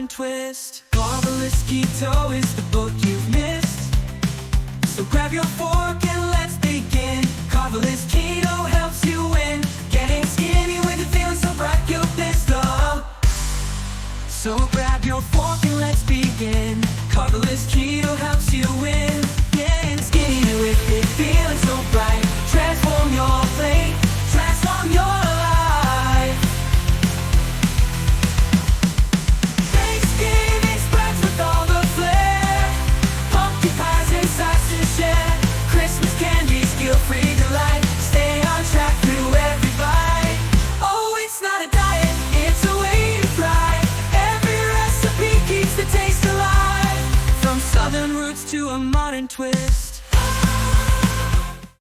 modern twist. Karbvelous Keto is the book you've missed, so grab your fork and let's begin. Karbvelous Keto helps you win. Getting skinny when you're feeling so bright you're pissed off. So grab your fork and let's begin. Karbvelous Keto helps you win. Getting skinny with it, feeling so bright. Transform your plate, transform your life. Thanksgiving spreads with all the flair. Pumpkin pies and sides to share. Christmas candies, guilt-free delight. Stay on track through every bite. Oh, it's not a diet, it's a way to fry. Every recipe keeps the taste alive. From southern roots to a modern twist.